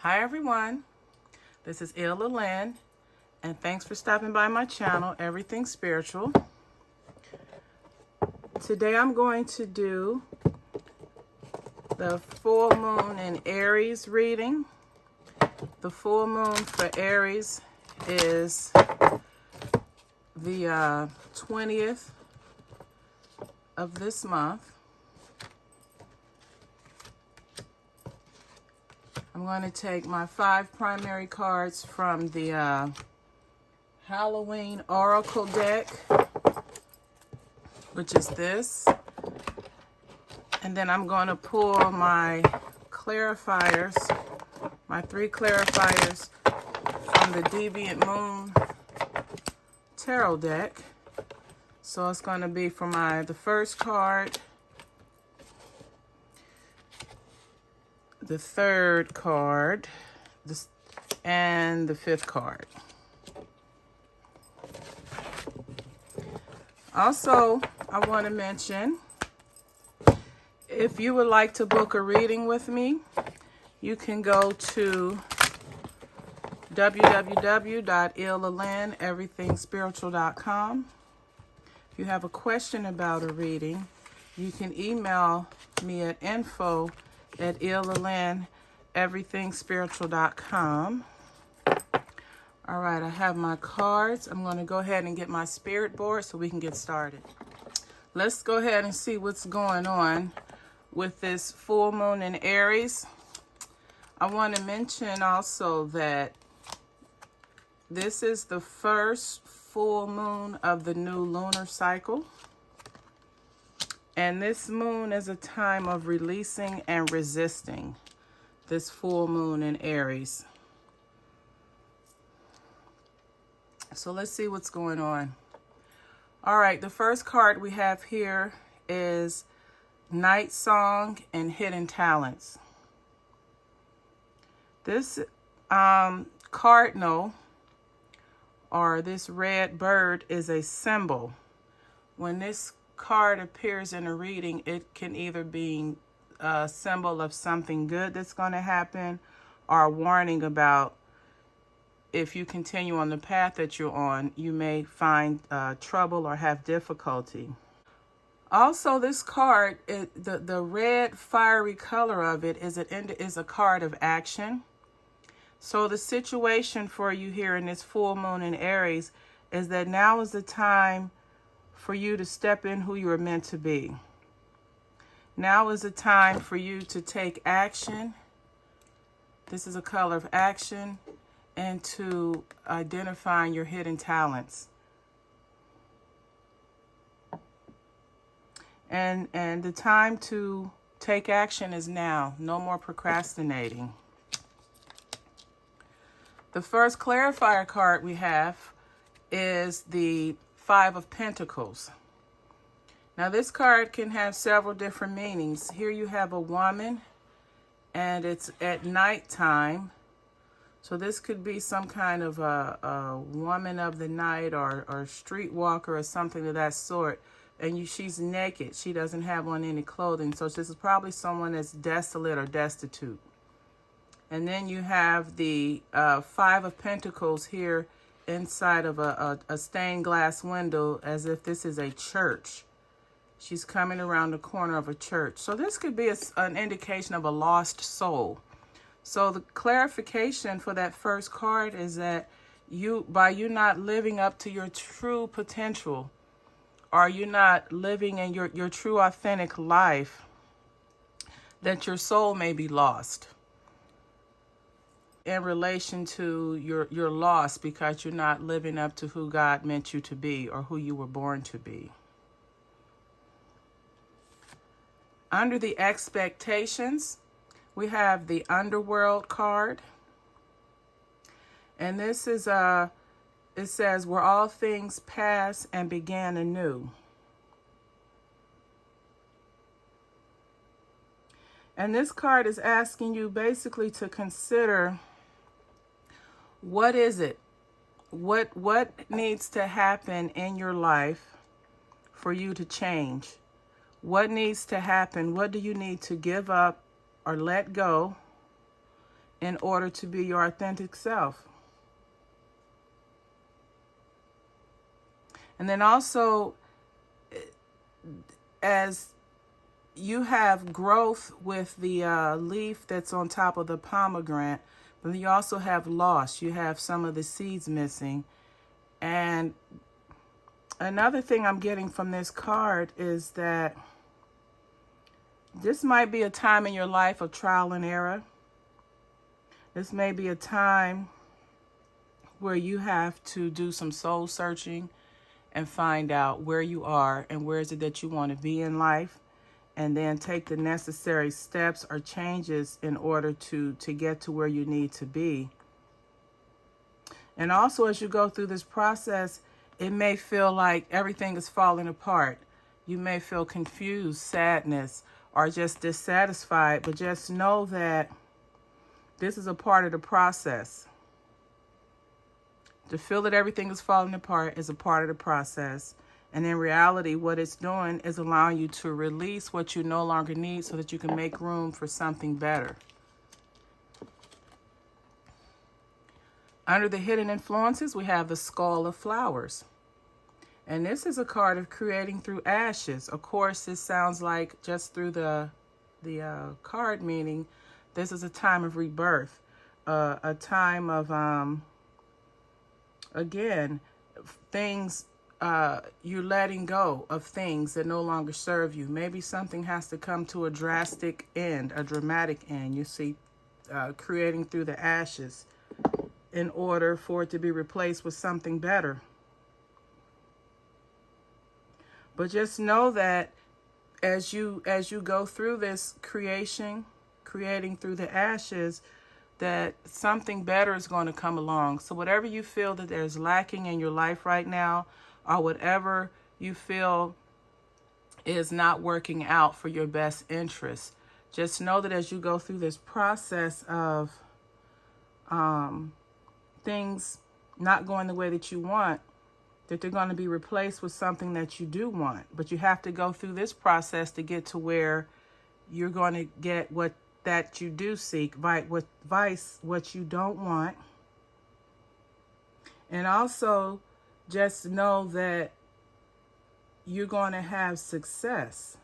Hi everyone, this is Illa Lynn, and thanks for stopping by my channel, Everything Spiritual. Today I'm going to do the full moon in Aries reading. The full moon for Aries is the 20th of this month. I'm going to take my 5 primary cards from the Halloween Oracle deck, which is this. And then I'm going to pull my clarifiers, my 3 clarifiers from the Deviant Moon Tarot deck. So it's going to be for the first card, the third card, and the 5th card. Also, I want to mention, if you would like to book a reading with me, you can go to www.illalynneverythingspiritual.com. If you have a question about a reading, you can email me at info@illalynneverythingspiritual.com. All right, I have my cards. I'm going to go ahead and get my spirit board so we can get started. Let's go ahead and see what's going on with this full moon in Aries. I want to mention also that this is the first full moon of the new lunar cycle. And this moon is a time of releasing and resisting, this full moon in Aries. So let's see what's going on. All right, the first card we have here is Night Song and Hidden Talents. This cardinal, or this red bird, is a symbol. When this card appears in a reading, it can either be a symbol of something good that's going to happen, or a warning about if you continue on the path that you're on, you may find trouble or have difficulty. Also, this card, the red fiery color of it is a card of action. So the situation for you here in this full moon in Aries is that now is the time for you to step in who you are meant to be. Now is the time for you to take action. This is a color of action, and to identifying your hidden talents. And the time to take action is now. No more procrastinating. The first clarifier card we have is the 5 of Pentacles. Now this card can have several different meanings. Here you have a woman, and it's at nighttime. So this could be some kind of a woman of the night, or streetwalker or something of that sort. And she's naked. She doesn't have on any clothing. So this is probably someone that's desolate or destitute. And then you have the 5 of Pentacles here inside of a stained glass window, as if this is a church. She's coming around the corner of a church. So this could be an indication of a lost soul. So the clarification for that first card is that by you not living up to your true potential, or you not living in your true authentic life, that your soul may be lost in relation to your loss because you're not living up to who God meant you to be, or who you were born to be. Under the expectations, we have the Underworld card. And this is, it says, where all things pass and began anew. And this card is asking you basically to consider, what is it? What needs to happen in your life for you to change? What needs to happen? What do you need to give up or let go in order to be your authentic self. And then also, as you have growth with the leaf that's on top of the pomegranate, but you also have loss. You have some of the seeds missing. And another thing I'm getting from this card is that this might be a time in your life of trial and error. This may be a time where you have to do some soul searching and find out where you are and where is it that you want to be in life, and then take the necessary steps or changes in order to get to where you need to be. And also, as you go through this process, it may feel like everything is falling apart. You may feel confused, sadness, or just dissatisfied, but just know that this is a part of the process. To feel that everything is falling apart is a part of the process. And in reality, what it's doing is allowing you to release what you no longer need so that you can make room for something better. Under the hidden influences, we have the Skull of Flowers. And this is a card of creating through ashes. Of course, this sounds like just through the card meaning, this is a time of rebirth, a time of, again, things, you're letting go of things that no longer serve you. Maybe something has to come to a drastic end, a dramatic end. You see, creating through the ashes in order for it to be replaced with something better. But just know that as you go through this creating through the ashes, that something better is going to come along. So whatever you feel that there's lacking in your life right now, or whatever you feel is not working out for your best interest, just know that as you go through this process of things not going the way that you want, that they're going to be replaced with something that you do want. But you have to go through this process to get to where you're going to get what that you do seek, vice what you don't want. And also just know that you're going to have success,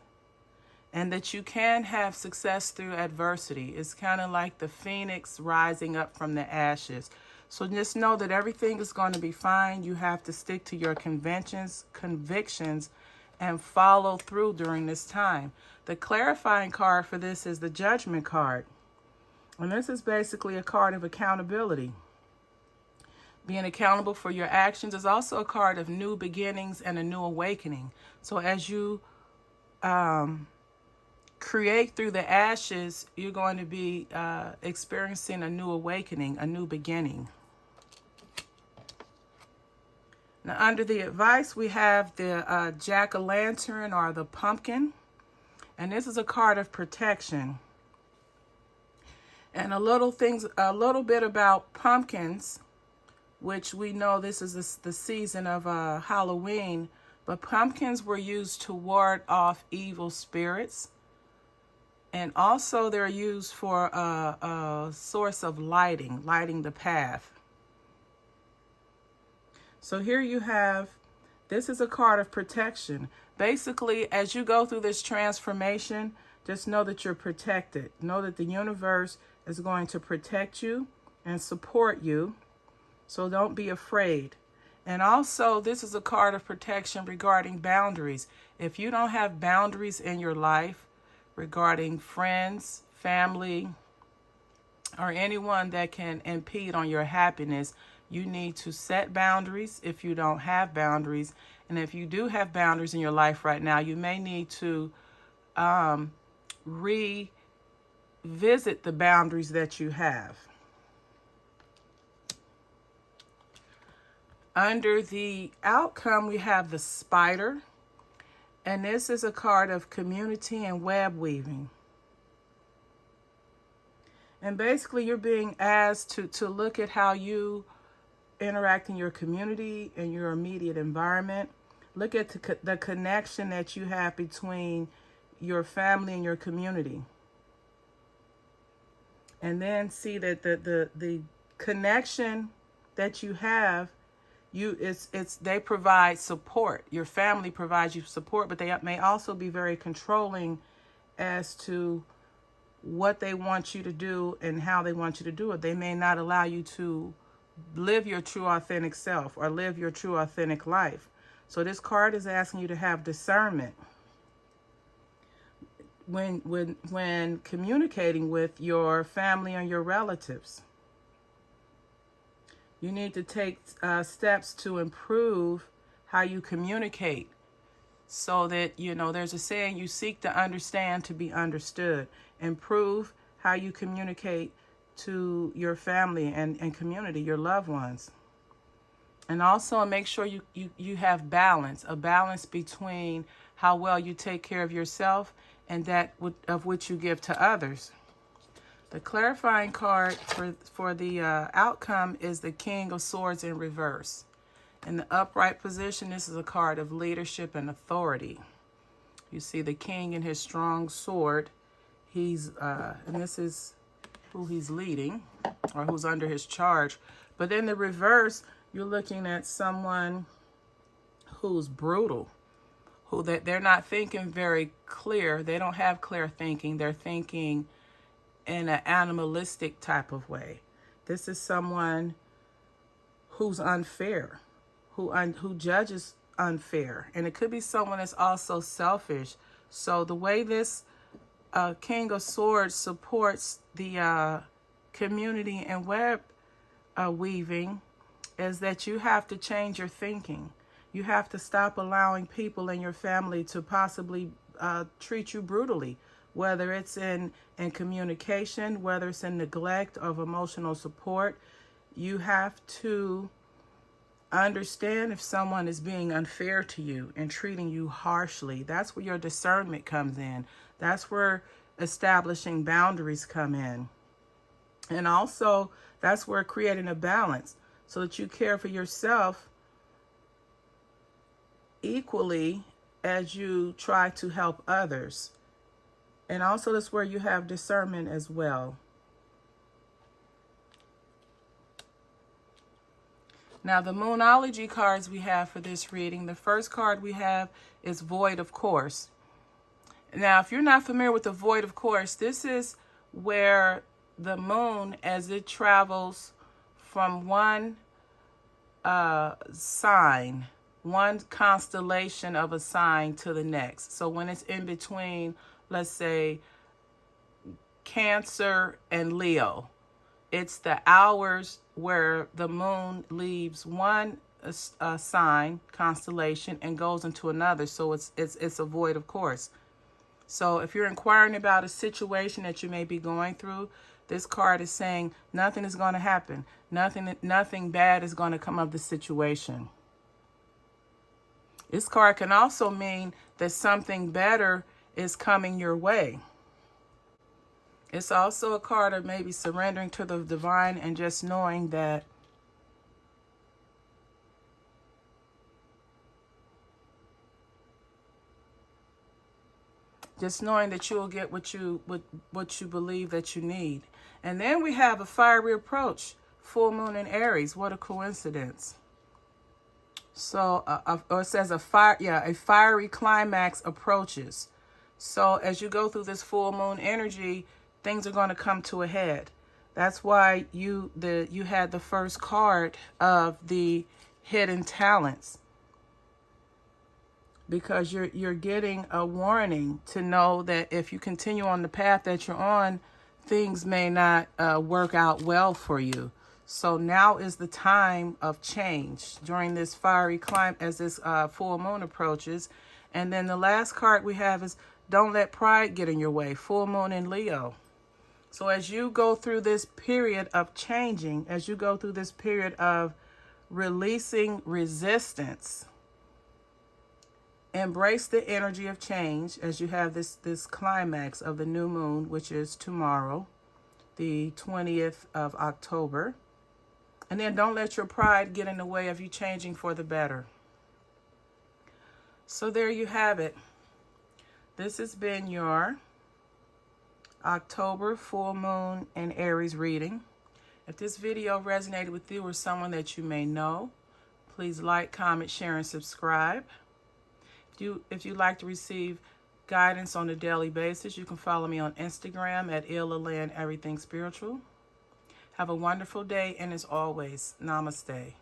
and that you can have success through adversity. It's kind of like the phoenix rising up from the ashes. So just know that everything is going to be fine. You have to stick to your convictions, and follow through during this time. The clarifying card for this is the Judgment card. And this is basically a card of accountability. Being accountable for your actions is also a card of new beginnings and a new awakening. So as you create through the ashes, you're going to be experiencing a new awakening, a new beginning. Now, under the advice, we have the jack-o'-lantern or the pumpkin. And this is a card of protection. And a little bit about pumpkins, which we know this is the season of Halloween, but pumpkins were used to ward off evil spirits. And also they're used for a source of lighting the path. So here you have, this is a card of protection. Basically, as you go through this transformation, just know that you're protected. Know that the universe is going to protect you and support you. So don't be afraid. And also, this is a card of protection regarding boundaries. If you don't have boundaries in your life regarding friends, family, or anyone that can impede on your happiness, you need to set boundaries if you don't have boundaries. And if you do have boundaries in your life right now, you may need to revisit the boundaries that you have. Under the outcome, we have the Spider. And this is a card of community and web weaving. And basically, you're being asked to look at how you interact in your community and your immediate environment. Look at the connection that you have between your family and your community. And then see that the connection that you have, it's they provide support. Your family provides you support, but they may also be very controlling as to what they want you to do and how they want you to do it. They may not allow you to live your true authentic self or live your true authentic life. So this card is asking you to have discernment when communicating with your family and your relatives. You need to take steps to improve how you communicate, so that, there's a saying, you seek to understand to be understood. Improve how you communicate to your family and community, your loved ones. And also make sure you have balance, a balance between how well you take care of yourself and that of which you give to others. The clarifying card for the outcome is the King of Swords in reverse. In the upright position, this is a card of leadership and authority. You see the king in his strong sword. And this is who he's leading or who's under his charge. But in the reverse, you're looking at someone who's brutal, who they're not thinking very clear. They don't have clear thinking. They're thinking in an animalistic type of way. This is someone who's unfair, who judges unfair. And it could be someone that's also selfish. So the way this King of Swords supports the community and web weaving is that you have to change your thinking. You have to stop allowing people in your family to possibly treat you brutally, whether it's in communication, whether it's in neglect of emotional support. You have to understand if someone is being unfair to you and treating you harshly. That's where your discernment comes in. That's where establishing boundaries come in. And also, that's where creating a balance so that you care for yourself equally as you try to help others. And also, that's where you have discernment as well. Now, the Moonology cards we have for this reading, the first card we have is Void of Course. Now, if you're not familiar with the Void of Course, this is where the moon, as it travels from one sign, one constellation of a sign to the next. So when it's in between, let's say, Cancer and Leo, it's the hours where the moon leaves one sign, constellation, and goes into another. So it's a void of course. So if you're inquiring about a situation that you may be going through, this card is saying nothing is going to happen. Nothing bad is going to come of the situation. This card can also mean that something better is coming your way. It's also a card of maybe surrendering to the divine and just knowing that you'll get what you believe that you need. And then we have a fiery approach, full moon in Aries. What a coincidence. So, or it says a fiery climax approaches. So as you go through this full moon energy, things are going to come to a head. That's why you had the first card of the hidden talents, because you're getting a warning to know that if you continue on the path that you're on, things may not work out well for you. So now is the time of change during this fiery climb as this full moon approaches. And then the last card we have is don't let pride get in your way, full moon in Leo. So as you go through this period of changing, as you go through this period of releasing resistance, embrace the energy of change as you have this climax of the new moon, which is tomorrow, the 20th of October. And then don't let your pride get in the way of you changing for the better. So there you have it. This has been your October full moon and Aries reading. If this video resonated with you or someone that you may know, please like, comment, share, and subscribe. If you'd like to receive guidance on a daily basis, you can follow me on Instagram at Land Everything Spiritual. Have a wonderful day, and as always, namaste.